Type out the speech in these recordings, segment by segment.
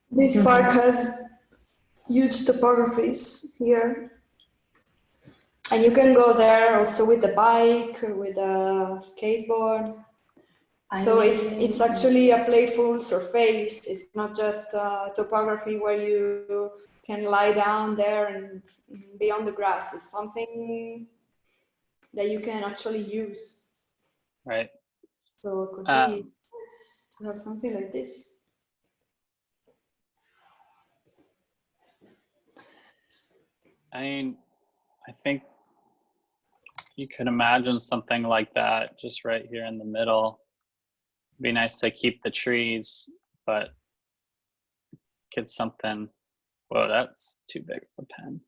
This park has huge topographies here. And you can go there also with a bike, with a skateboard. So it's actually a playful surface. It's not just topography where you can lie down there and be on the grass. It's something that you can actually use. Right. So it could be nice to have something like this. I mean, I think you could imagine something like that just right here in the middle. It'd be nice to keep the trees, but get something. Whoa, that's too big of a pen.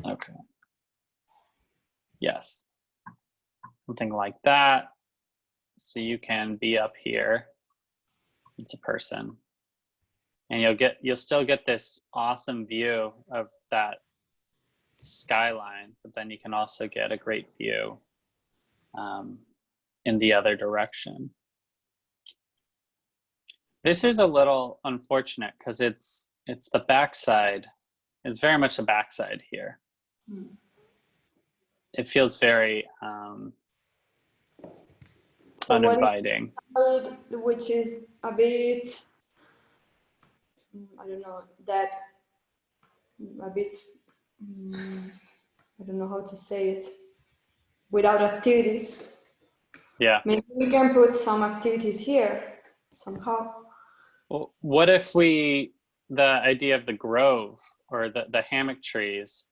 Okay. Yes. Something like that. So you can be up here. It's a person. And you'll still get this awesome view of that skyline, but then you can also get a great view in the other direction. This is a little unfortunate because it's the backside. It's very much a backside here. It feels very uninviting. Which is a bit, I don't know, that a bit, I don't know how to say it, without activities. Yeah. Maybe we can put some activities here somehow. Well, what if the idea of the grove or the hammock trees,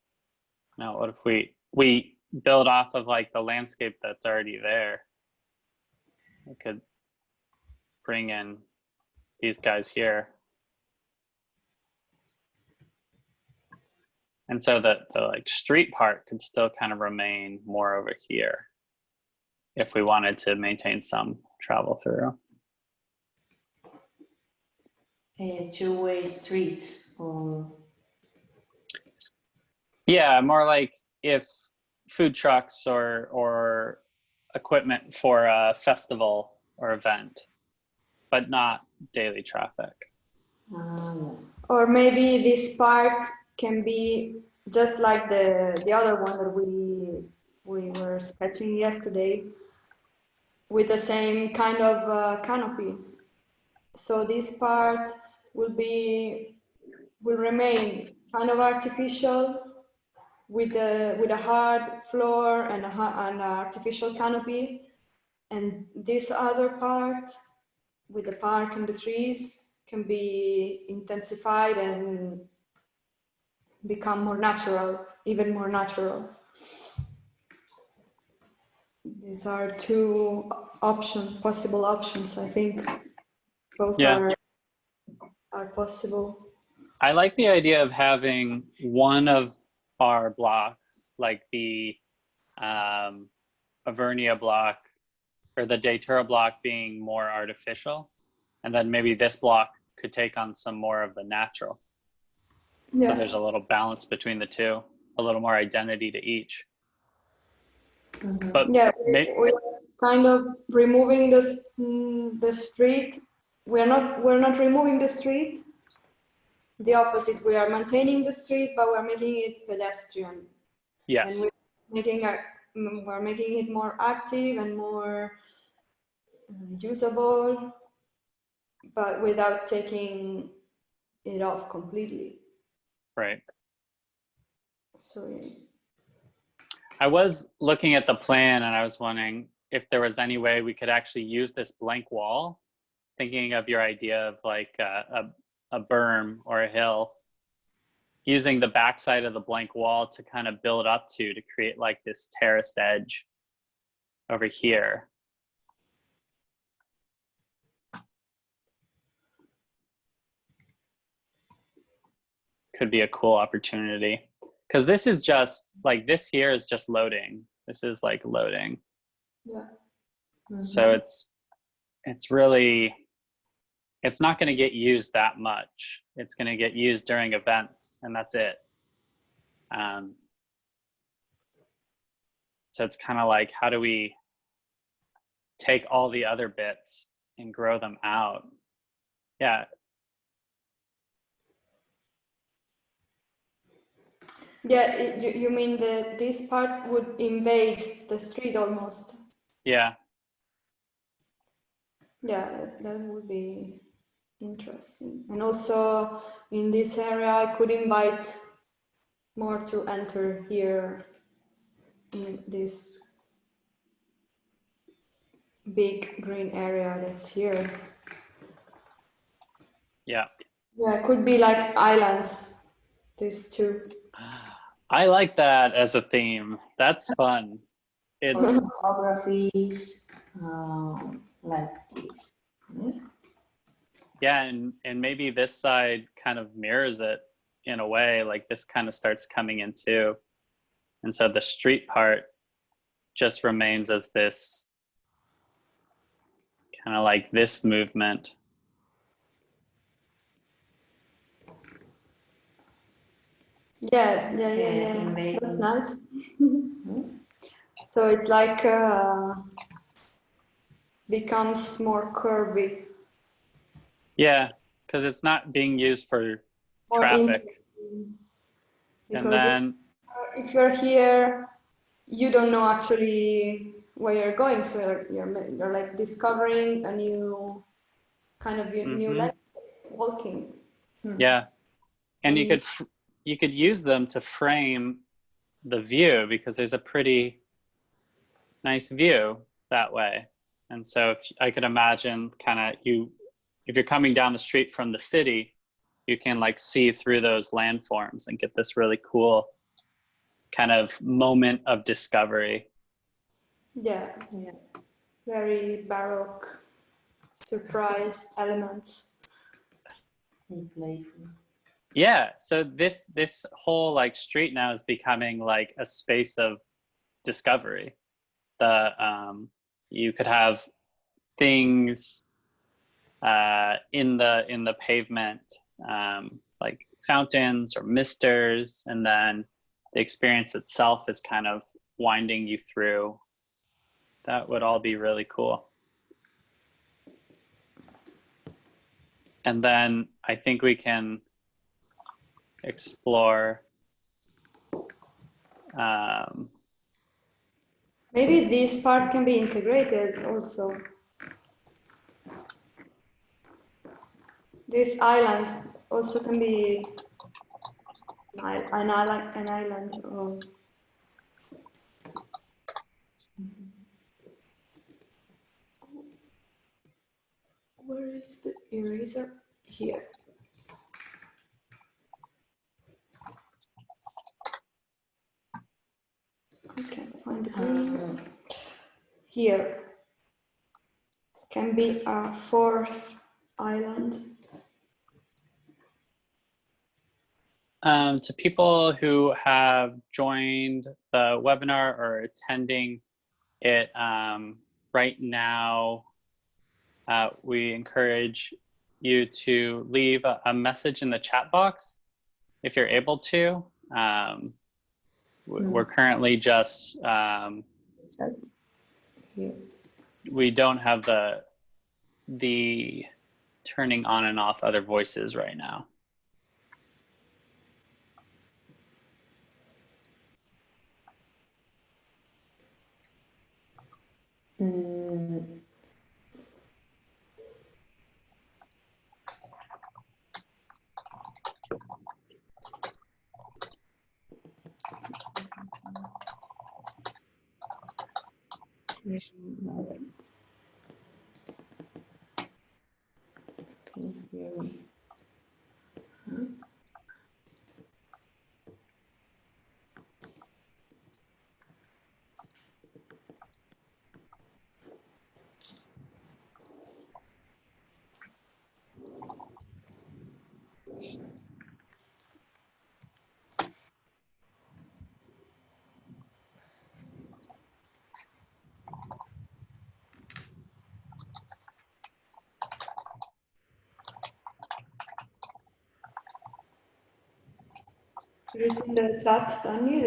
now what if we build off of like the landscape that's already there? We could bring in these guys here. And so the like street part could still kind of remain more over here if we wanted to maintain some travel through. A two-way street, or yeah, more like if food trucks or equipment for a festival or event, but not daily traffic. Or maybe this part can be just like the other one that we were sketching yesterday, with the same kind of canopy. So this part will remain kind of artificial, with a hard floor and an artificial canopy, and this other part with the park and the trees can be intensified and become more natural, even more natural. These are two possible options. I think both are possible. I like the idea of having one of our blocks, like the Evernia block or the Datura block, being more artificial, and then maybe this block could take on some more of the natural. Yeah. So there's a little balance between the two, a little more identity to each. Mm-hmm. But yeah, we're kind of removing the street. We're not removing the street. The opposite, we are maintaining the street, but we're making it pedestrian. Yes. And we're making it more active and more usable, but without taking it off completely. Right. So yeah. I was looking at the plan and I was wondering if there was any way we could actually use this blank wall, thinking of your idea of like a berm or a hill, using the backside of the blank wall to kind of build up to create like this terraced edge over here. Could be a cool opportunity, because this is just like, this here is just loading. This is like loading. Yeah. Mm-hmm. So it's really, it's not going to get used that much. It's going to get used during events, and that's it. So it's kind of like, how do we take all the other bits and grow them out? Yeah. Yeah, you mean that this part would invade the street almost? Yeah. Yeah, that would be interesting. And also in this area, I could invite more to enter here in this big green area that's here. Yeah. Yeah, it could be like islands, these two. I like that as a theme. That's fun. It, Or topographies, like this. yeah, and maybe this side kind of mirrors it in a way, like this kind of starts coming in too. And so the street part just remains as this kind of like this movement. Yeah. Invading. That's nice. So it's like becomes more curvy. Yeah, because it's not being used for More traffic. And because then, if you're here, you don't know actually where you're going, so you're like discovering a new kind of new mhm, landscape, walking. yeah, and you could use them to frame the view, because there's a pretty nice view that way. And so if I could imagine kind of if you're coming down the street from the city, you can like see through those landforms and get this really cool kind of moment of discovery. Yeah, very baroque surprise elements. Yeah, so this whole like street now is becoming like a space of discovery. You could have things in the pavement, like fountains or misters, and then the experience itself is kind of winding you through. That would all be really cool. And then I think we can explore Maybe this part can be integrated also. This island also can be an island. Where is the eraser? Here. I can't find it. Here can be a fourth island. to people who have joined the webinar or attending it right now, we encourage you to leave a message in the chat box if you're able to. We're currently just, we don't have the turning on and off other voices right now. Can you hear me? There is in the chat, Danny,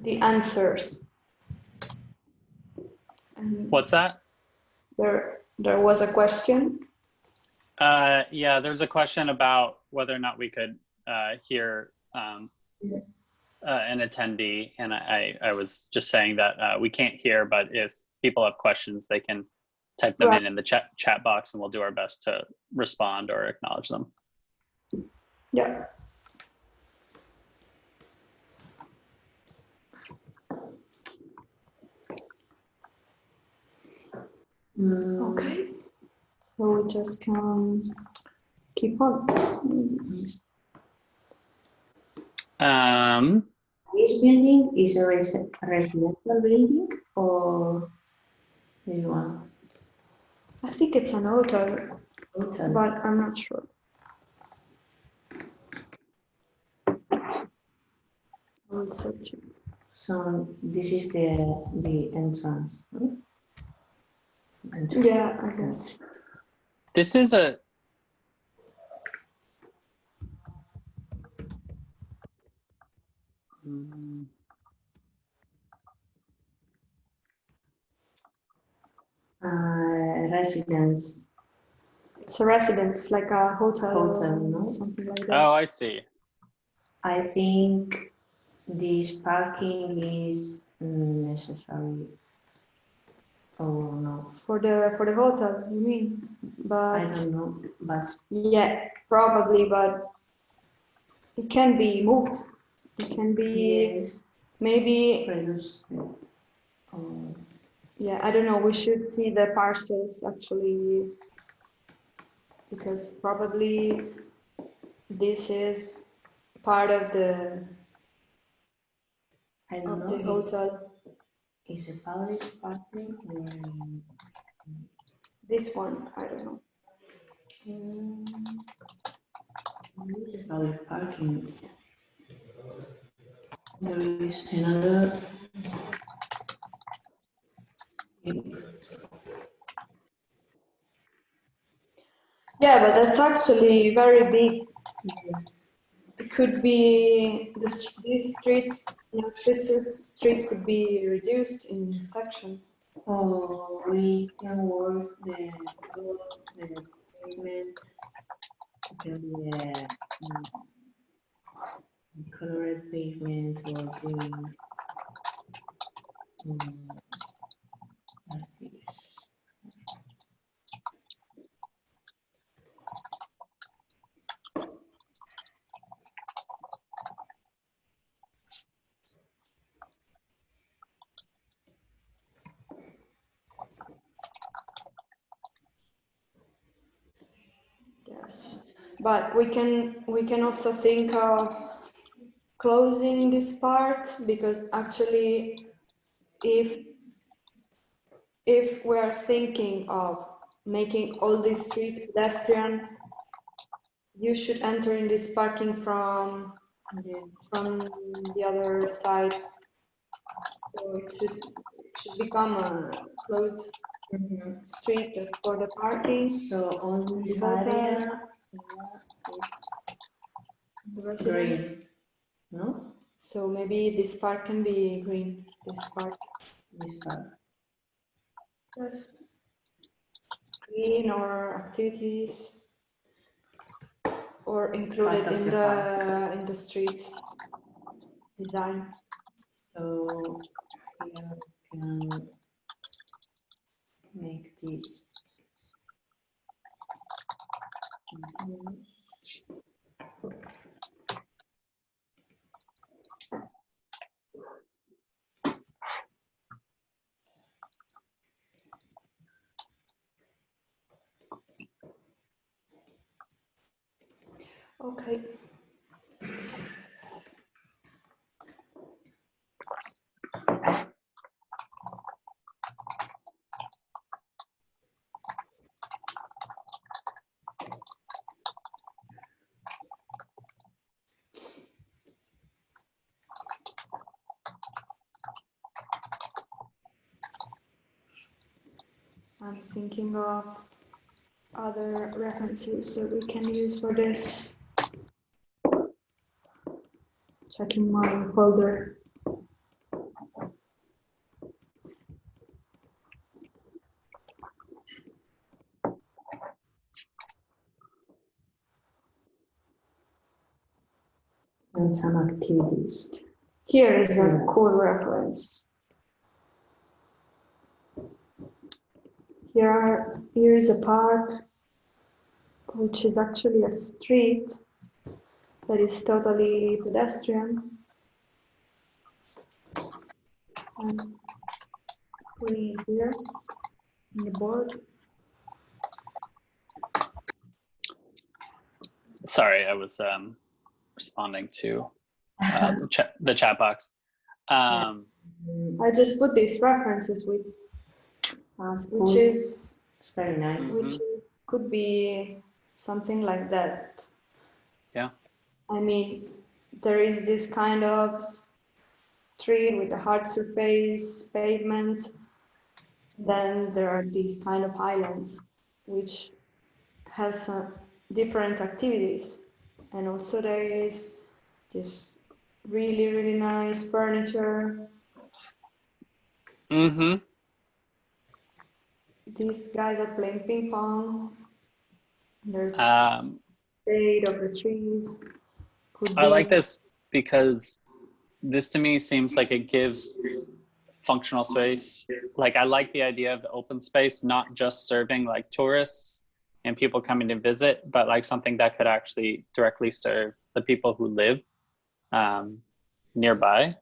the answers. And What's that? there was a question. Yeah, there's a question about whether or not we could hear an attendee, and I was just saying that we can't hear, but if people have questions, they can type them in the chat box, and we'll do our best to respond or acknowledge them. Yeah. Okay. So we just can keep on. This building is a residential building or this one? I think it's an hotel, Hotel. but I'm not sure. I'll search it. So this is the entrance. Hmm? Yeah, I guess. This is a Residence. It's a residence, like a hotel, Hotel, or no? something like that. oh, I see. I think this parking is necessary. Oh no, For the hotel, you mean? But I don't know, but yeah, probably, but it can be moved. It can be yes, maybe. reduce. Yeah, I don't know. We should see the parcels actually, because probably this is part of the I don't know. hotel. Is a public parking or This one, I don't know. this is public parking. There is another. Yeah, but that's actually very big. Yes. It could be this street, this street could be reduced in section. Or we can work the pavement, the colored pavement or green. Like this. Yes, but we can also think of closing this part, because actually if we're thinking of making all these streets pedestrian, you should enter in this parking from the other side, so it should become a closed street just for the parking. So all this hotel, area the is residence. green, no? So maybe this part can be green, this part. This part. Yes. Green or activities, or included in the street design. So here we can make this. Okay. I'm thinking of other references that we can use for this. Checking my folder. And some activities. Here is a cool reference. Here is a park, which is actually a street that is totally pedestrian. And putting it here in the board. Sorry, I was responding to the chat box. I just put these references with, which is very nice. Which could be something like that. Yeah. I mean, there is this kind of street with a hard surface pavement. Then there are these kind of islands, which has different activities. And also there is this really, really nice furniture. Mm-hmm. These guys are playing ping pong. There's shade of the trees. I like this because this to me seems like it gives functional space. Like I like the idea of the open space, not just serving like tourists and people coming to visit, but like something that could actually directly serve the people who live nearby.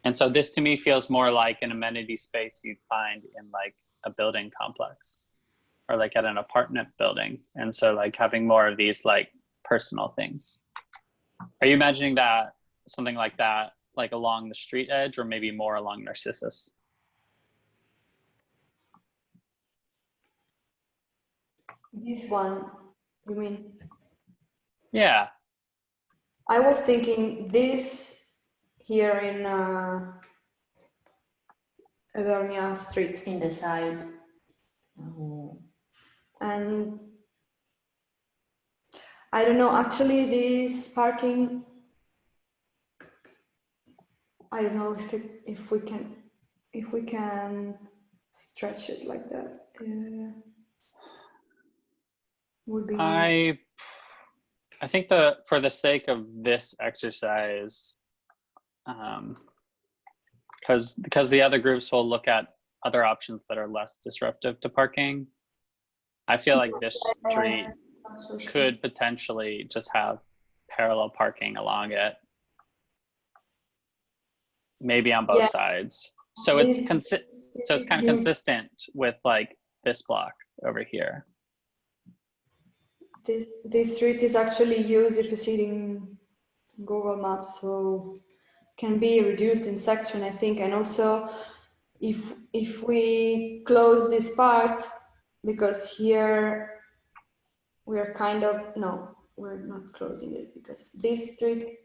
And so this to me feels more like an amenity space you'd find in like a building complex or like at an apartment building. And so like having more of these like personal things. Are you imagining that something like that, like along the street edge or maybe more along Narcissus? This one, you mean? Yeah. I was thinking this here in Evernia Street. In the side. And I don't know, actually this parking, I don't know if we can stretch it like that. Would be. I think for the sake of this exercise, because the other groups will look at other options that are less disruptive to parking, I feel like this street could potentially just have parallel parking along it, maybe on both sides. So it's kind of consistent with like this block over here. This street is actually used, if you see it in Google Maps, so can be reduced in section, I think. And also if we close this part, because here we're kind of, no, we're not closing it, because this street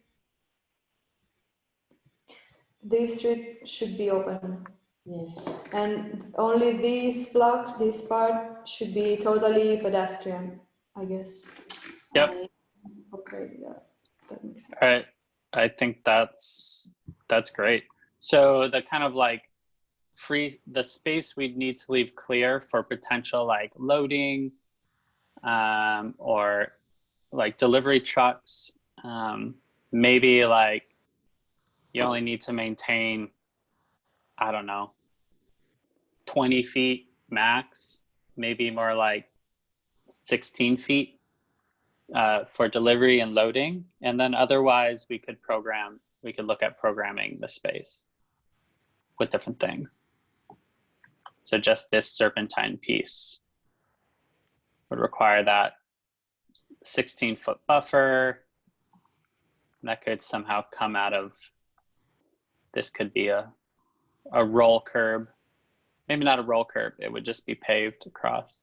should be open. Yes. And only this block, this part should be totally pedestrian, I guess. Yep. Okay, yeah, that makes sense. All right. I think that's great. So the kind of like the space we'd need to leave clear for potential like loading or like delivery trucks, maybe like you only need to maintain, I don't know, 20 feet max, maybe more like 16 feet for delivery and loading. And then otherwise we could look at programming the space with different things. So just this serpentine piece would require that 16-foot buffer. That could somehow come out of, this could be a roll curb. Maybe not a roll curb, it would just be paved across.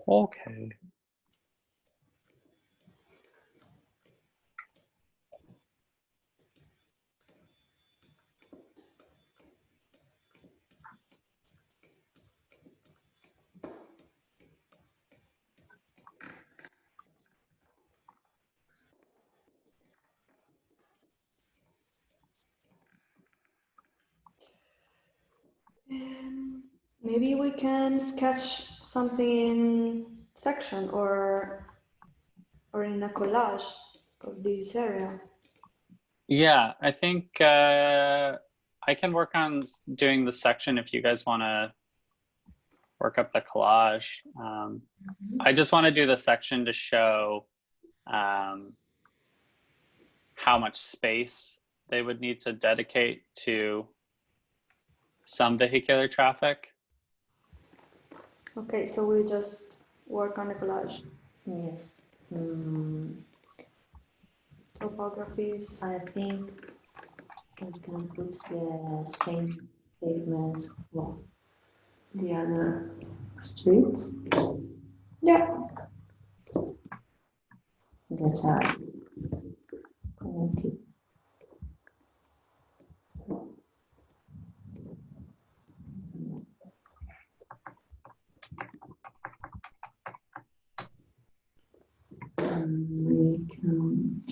Okay. Maybe we can sketch something in section or in a collage of this area? Yeah, I think I can work on doing the section if you guys want to work up the collage. I just want to do the section to show how much space they would need to dedicate to some vehicular traffic. Okay, so we just work on the collage. Yes. Topographies. I think we can put the same pavements for the other streets. Yeah. That's are connected. We can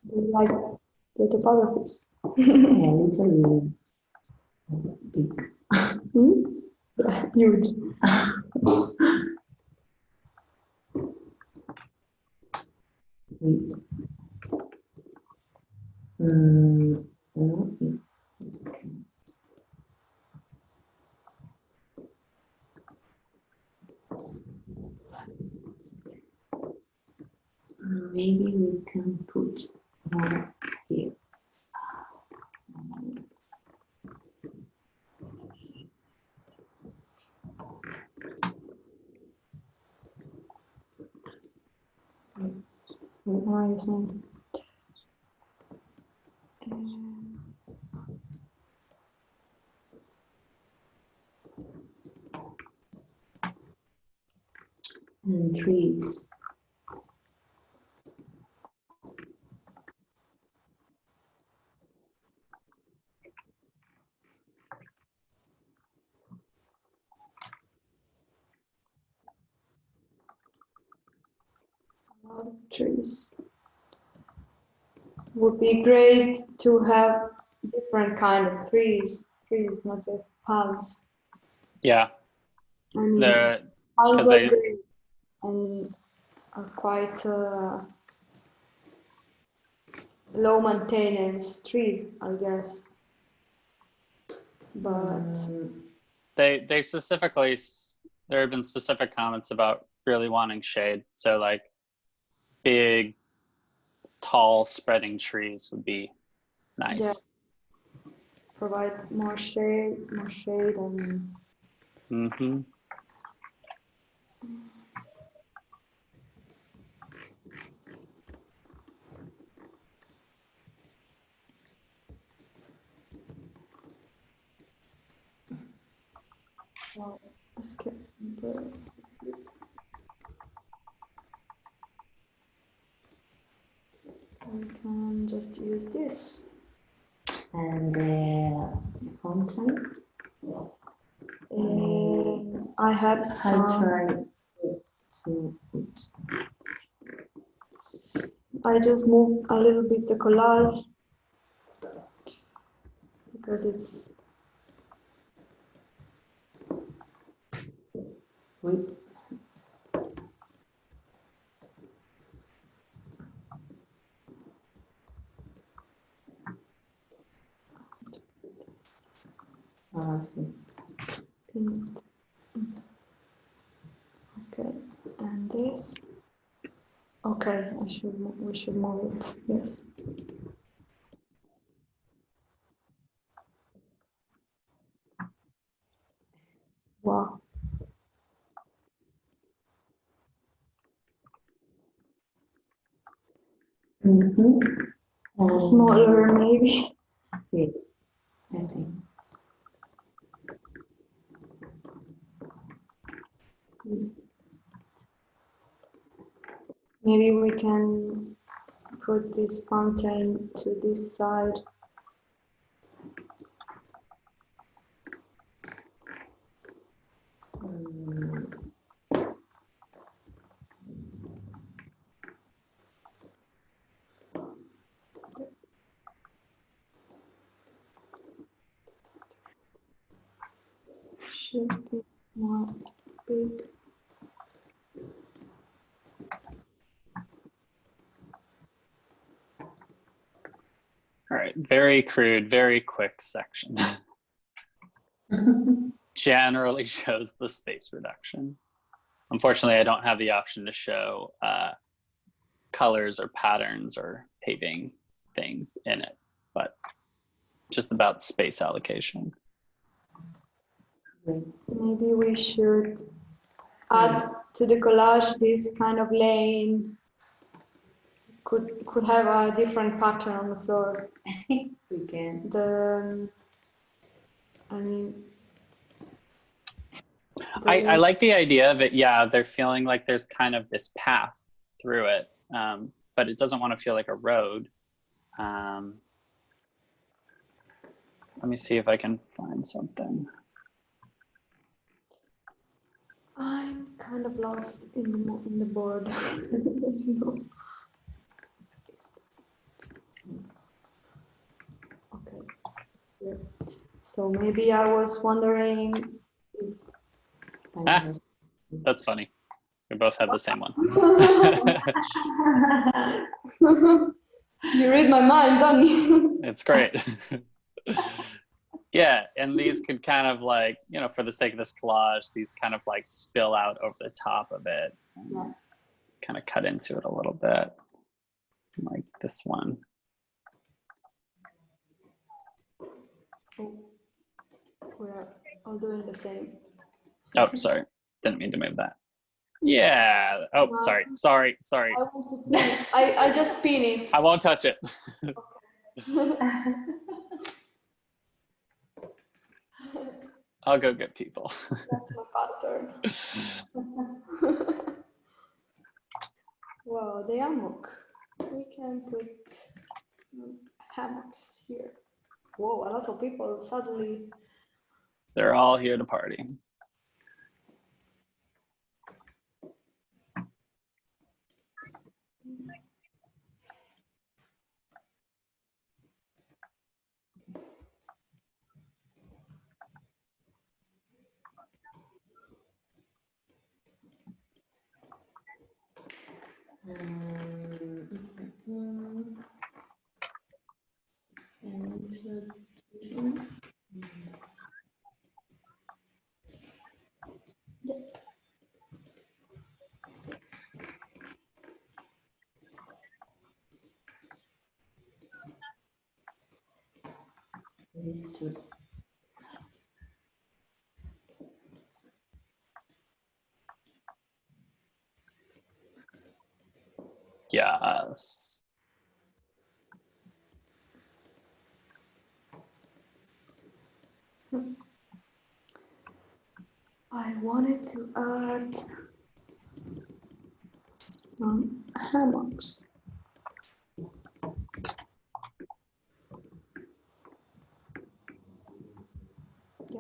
Do you like the topographies? a little big. Yeah, huge. No, it's okay. Maybe we can put more here. What are you saying? And trees. Trees. Would be great to have different kind of trees, not just palms. Yeah, I mean, the palms because are they great and are quite low maintenance trees, I guess. But they specifically, there have been specific comments about really wanting shade. So like big, tall, spreading trees would be nice. yeah, provide more shade, and Mm-hmm. well, skip we can just use this. And the fountain. I have I some. try to put. I just move a little bit the collage because it's With pinned. Okay, and this. Okay, we should move it. Yes. Wow. Smaller, maybe. Sí, I think. Maybe we can put this fountain to this side. should be more big. All right, very crude, very quick section. Generally shows the space reduction. Unfortunately, I don't have the option to show colors or patterns or paving things in it, but just about space allocation. Maybe we should add to the collage this kind of lane. Could have a different pattern on the floor. We can. I mean, I like the idea that, yeah, they're feeling like there's kind of this path through it, but it doesn't want to feel like a road. Let me see if I can find something. I'm kind of lost in the board. Okay. Yeah. So maybe I was wondering if That's funny. We both have the same one. You read my mind, don't you? It's great. Yeah, and these could kind of like, you know, for the sake of this collage, these kind of like spill out over the top of it. Yeah. Kind of cut into it a little bit, like this one. Oh, we're all doing the same. Oh, sorry. Didn't mean to move that. Yeah. Oh, No. sorry. I want to pin it. I just pin it. I won't touch it. I'll go get people. That's my pattern. Wow, the hammock. We can put some hammocks here. Whoa, a lot of people suddenly. They're all here to party. These two. Yes. I wanted to add some hammocks. Yeah.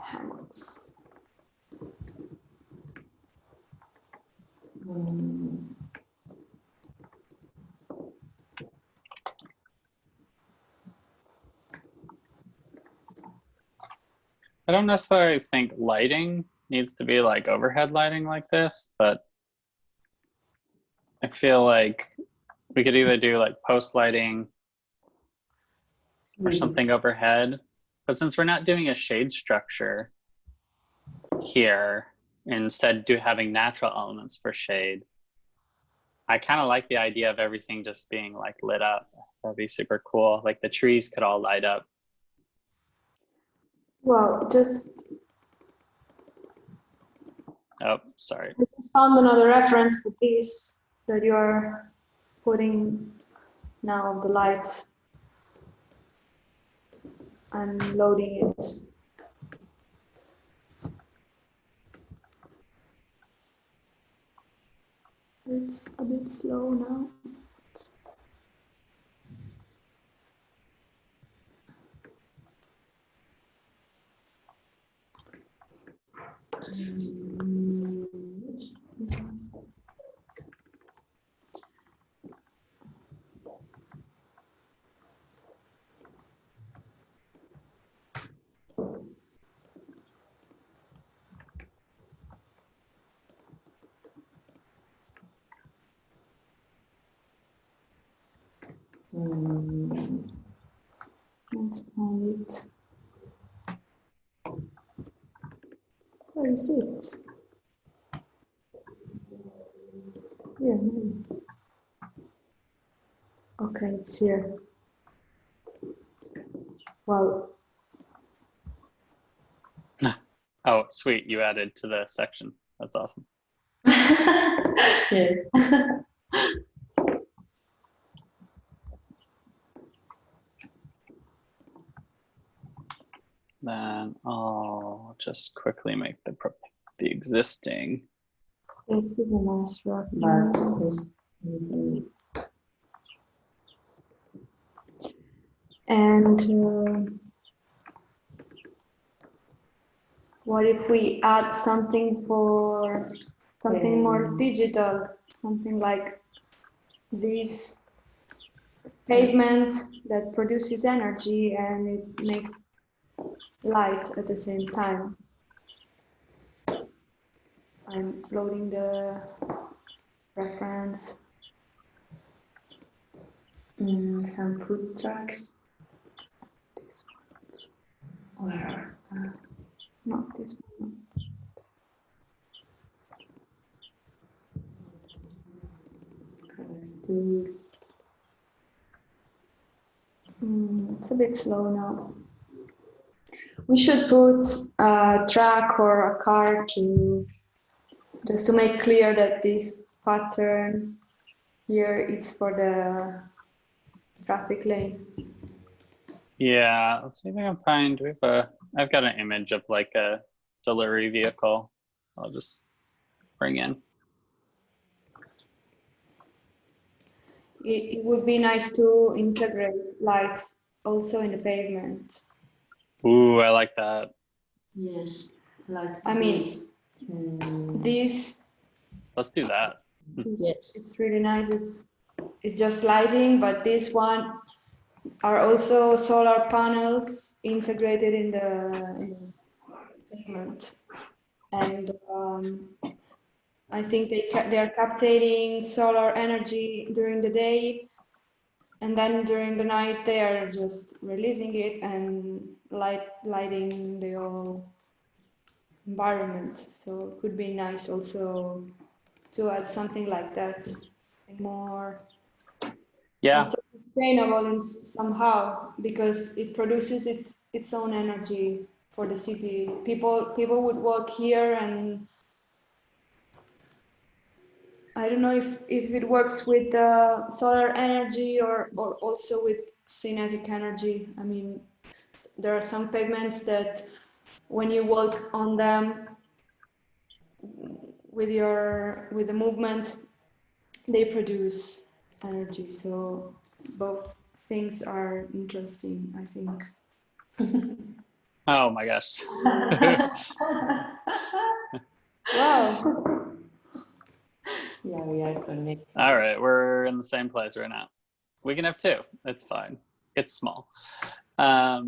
Hammocks. I don't necessarily think lighting needs to be like overhead lighting like this, but I feel like we could either do like post lighting or something overhead. But since we're not doing a shade structure here, instead having natural elements for shade, I kind of like the idea of everything just being like lit up. That'd be super cool. Like the trees could all light up. Well, just Oh, sorry. I just found another reference for this that you are putting now, the lights. I'm loading it. It's a bit slow now. Let's find it. Where is it? Here, maybe. Okay, it's here. Well, Oh, sweet. You added to the section. That's awesome. Yes. Then I'll just quickly make the existing. this is a nice But reference. it's And what if we add something for something more digital, something like this pavement that produces energy and it makes light at the same time. I'm loading the reference. some food trucks. This Where? one, not this one. It's a bit slow now. We should put a truck or a car to just to make clear that this pattern here it's for the traffic lane. Yeah, let's see if I can find. I've got an image of like a delivery vehicle. I'll just bring in. It would be nice to integrate lights also in the pavement. Ooh, I like that. Yes, like I mean, this. this Let's do that. is, Yes. it's really nice. It's just lighting, but this one are also solar panels integrated in the pavement, and I think they are capturing solar energy during the day, and then during the night they are just releasing it and lighting the whole environment. So it could be nice also to add something like that, more Yeah. also sustainable in somehow, because it produces its own energy for the city. People would walk here, and I don't know if it works with solar energy or also with kinetic energy. I mean, there are some pavements that when you walk on them with the movement, they produce energy. So both things are interesting, I think. Oh my gosh. Wow. Yeah, we are connected. All right, we're in the same place right now. We can have two. It's fine. It's small. I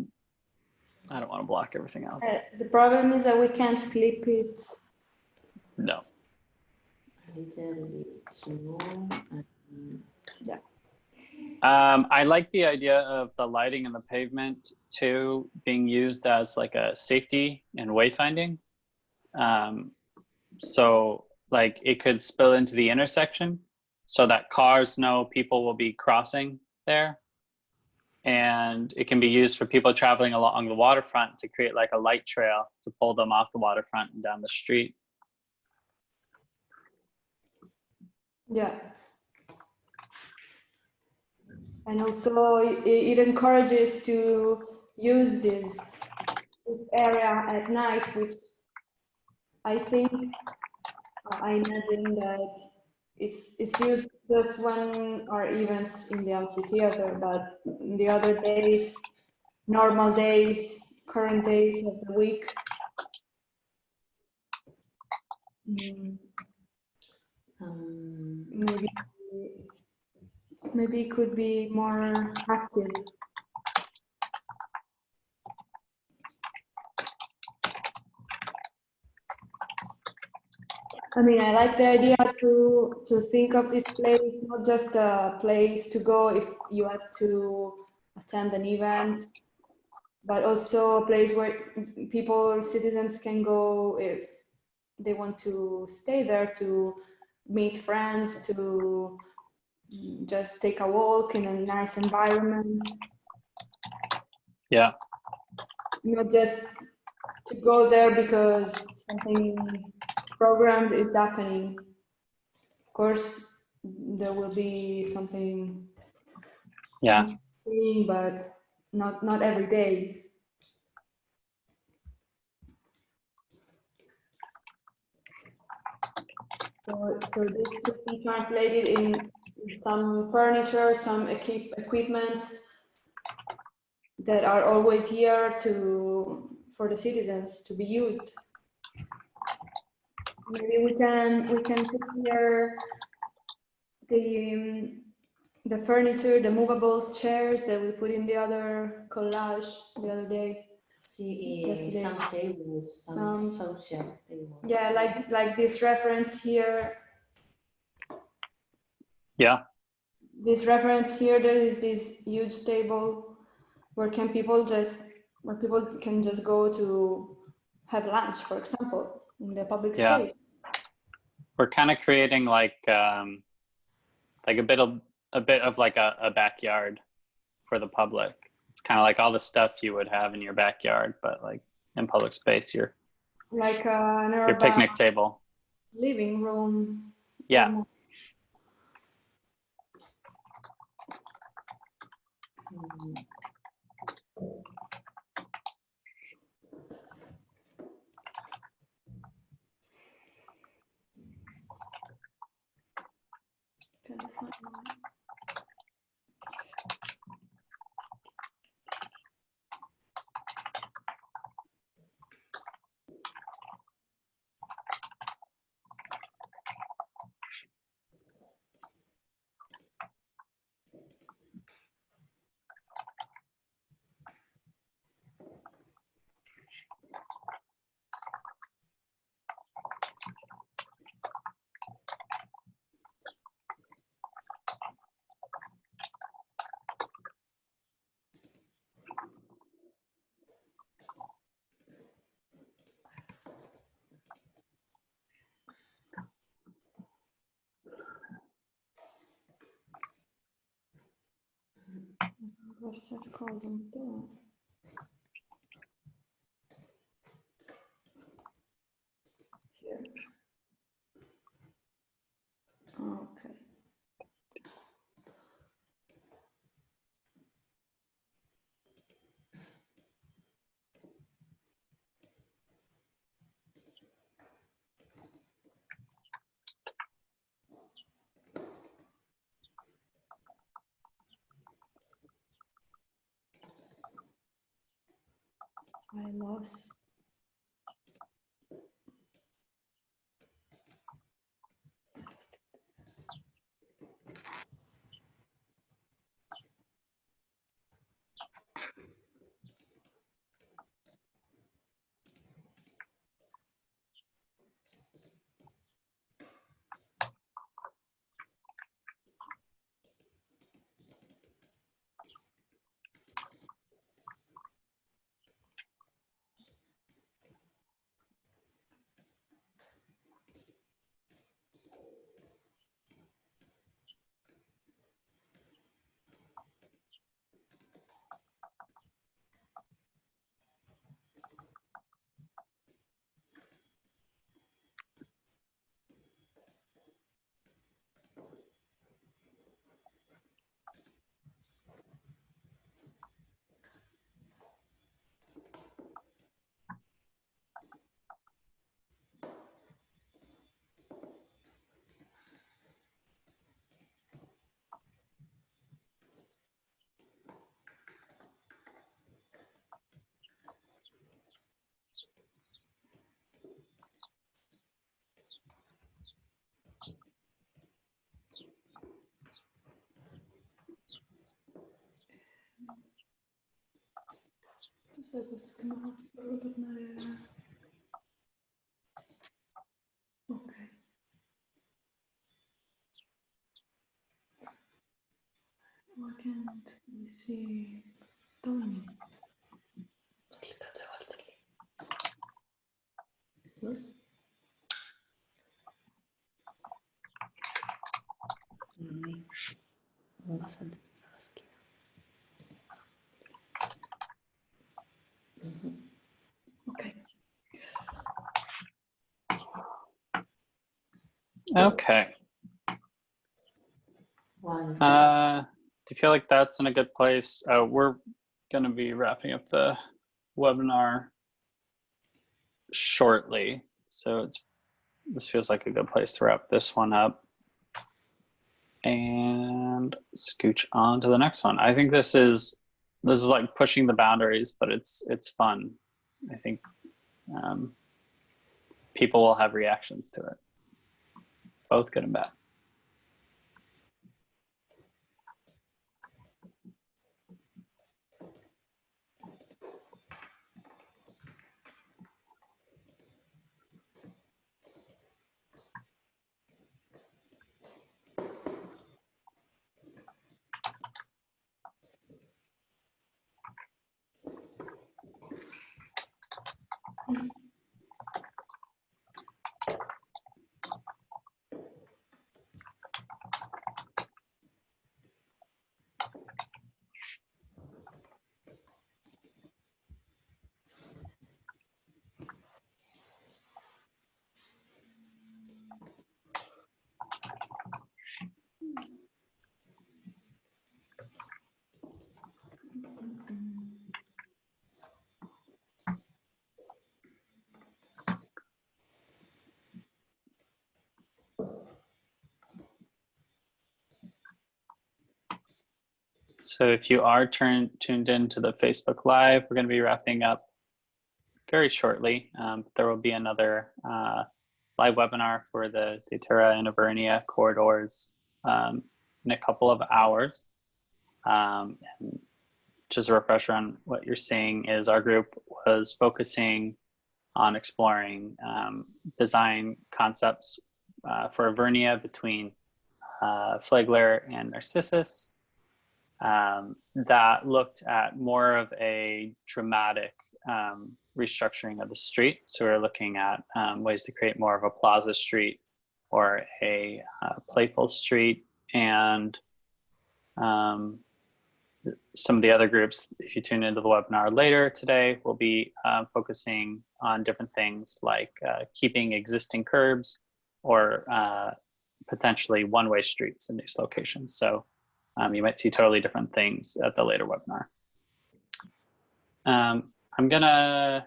don't want to block everything else. The problem is that we can't flip it. No. A little bit small. Yeah. I like the idea of the lighting in the pavement too being used as like a safety and wayfinding. So like it could spill into the intersection so that cars know people will be crossing there. And it can be used for people traveling along the waterfront to create like a light trail to pull them off the waterfront and down the street. Yeah. And also it encourages to use this area at night, which I think, I imagine that it's used just when our events in the amphitheater, but in the other days, normal days, current days of the week, maybe it could be more active. I mean, I like the idea to think of this place not just a place to go if you have to attend an event, but also a place where people, citizens can go if they want to stay there, to meet friends, to just take a walk in a nice environment. Yeah. Not just to go there because something programmed is happening. Of course, there will be something interesting, but not every day. So this could be translated in some furniture, some equipments that are always here for the citizens to be used. Maybe we can put here the furniture, the movable chairs that we put in the other collage the other day. See, Yesterday. some tables, some social tables. Yeah, like this reference here. Yeah. This reference here, there is this huge table where people can just go to have lunch, for example, in the public space. We're kind of creating like a bit of like a backyard for the public. It's kind of like all the stuff you would have in your backyard, but like in public space, your picnic table, living room. Yeah. Almost. Cosa então? Here. Okay. I lost. Tu sei come tornare. Ok. second. Let me see. Tony. Okay. Okay. Wonderful. Do you feel like that's in a good place? We're going to be wrapping up the webinar shortly, so this feels like a good place to wrap this one up and scooch on to the next one. I think this is like pushing the boundaries, but it's fun. I think people will have reactions to it, both good and bad. So if you are tuned into the Facebook Live, we're going to be wrapping up very shortly. There will be another live webinar for the Datura and Evernia corridors in a couple of hours. And just a refresher on what you're seeing is our group was focusing on exploring design concepts for Evernia between Flagler and Narcissus. That looked at more of a dramatic restructuring of the street. So we're looking at ways to create more of a plaza street or a playful street. And some of the other groups, if you tune into the webinar later today, will be focusing on different things like keeping existing curbs or potentially one-way streets in these locations. So you might see totally different things at the later webinar. I'm gonna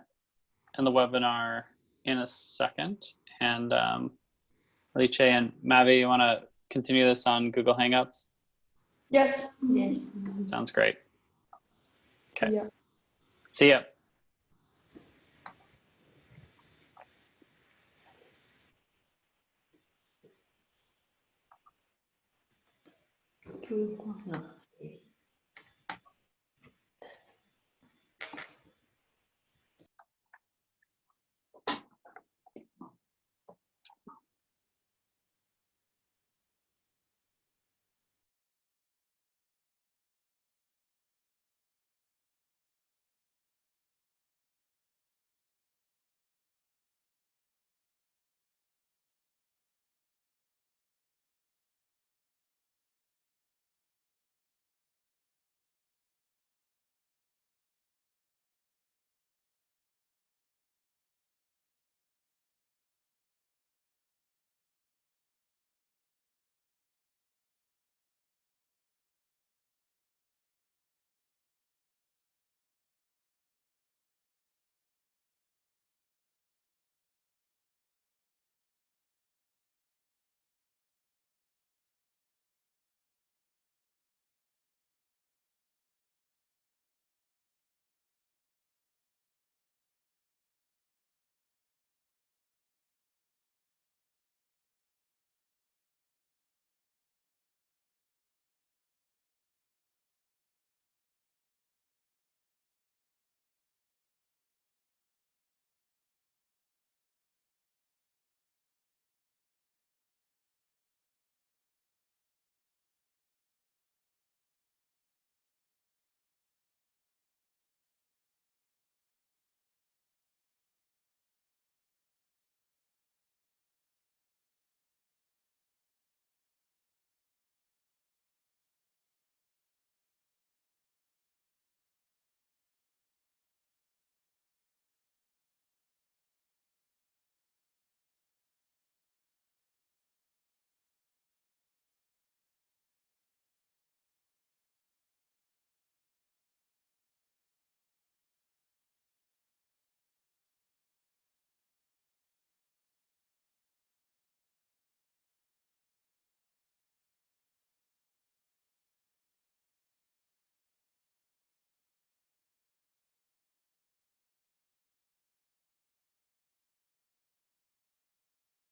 end the webinar in a second, and Alice and Mavi, you wanna continue this on Google Hangouts? Yes. Yes. Sounds great. Okay. Yeah. See ya. Good. No.